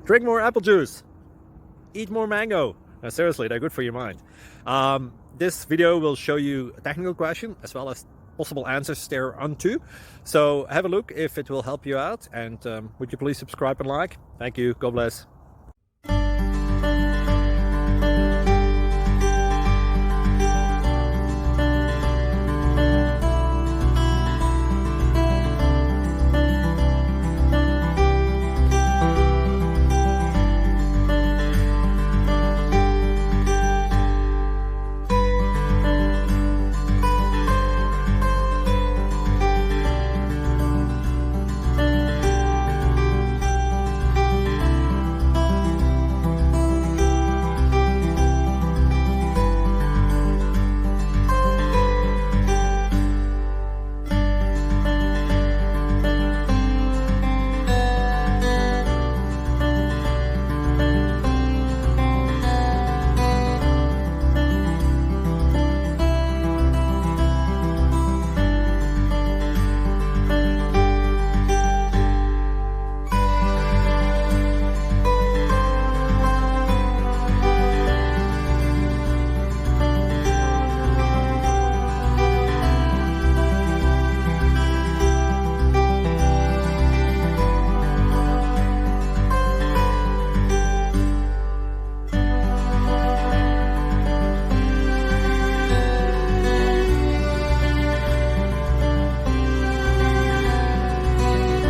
Drink more apple juice. Eat more mango. No, seriously, they're good for your mind. This video will show you a technical question as well as possible answers thereunto. So have a look if it will help you out, and would you please subscribe and like? Thank you. God bless.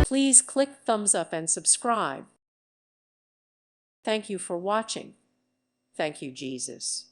Please click thumbs up and subscribe. Thank you for watching. Thank you, Jesus.